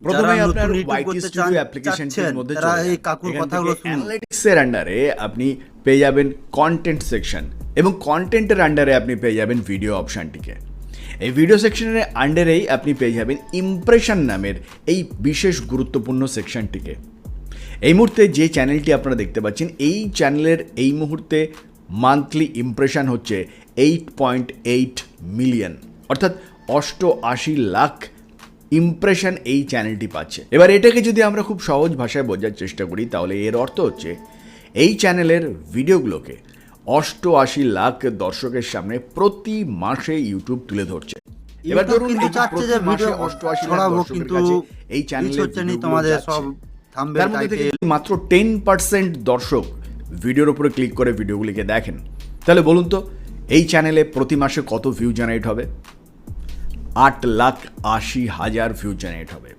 প্রথমে আপনার YT studio অ্যাপ্লিকেশনটির মধ্যে চলে যান। এই কাকুর কথাগুলো শুনুন। অ্যানালিটিক্সের আন্ডারে আপনি পেয়ে যাবেন কন্টেন্ট সেকশন এবং কন্টেন্টের আন্ডারে আপনি পেয়ে যাবেন ভিডিও অপশানটিকে। এই ভিডিও সেকশনের আন্ডারেই আপনি পেয়ে যাবেন ইমপ্রেশন নামের এই বিশেষ গুরুত্বপূর্ণ সেকশনটিকে। এই মুহূর্তে যে চ্যানেলটি আপনারা দেখতে পাচ্ছেন, এই চ্যানেলের এই মুহূর্তে মান্থলি ইমপ্রেশন হচ্ছে 8.8 মিলিয়ন, অর্থাৎ 88 লাখ ইমপ্রেশন এই চ্যানেলটি পাচ্ছে। এবার এটাকে যদি আমরা খুব সহজ ভাষায় বোঝার চেষ্টা করি, তাহলে এর অর্থ হচ্ছে এই চ্যানেলের ভিডিওগুলোকে 88 লাখ দর্শকের সামনে প্রতি মাসে ইউটিউব তুলে ধরছে। এবার ধরুন এই প্রতি মাসে 88 লাখ দর্শকের কাছে এই চ্যানেলে তোমাদের সব থাম্বনেল তার মধ্যে থেকে মাত্র 10% দর্শক ভিডিওর উপরে ক্লিক করে ভিডিওগুলিকে দেখেন, তাহলে বলুন তো এই চ্যানেলে প্রতি মাসে কত ভিউ জেনারেট হবে? 8,80,000 ভিউ জেনারেট হবে।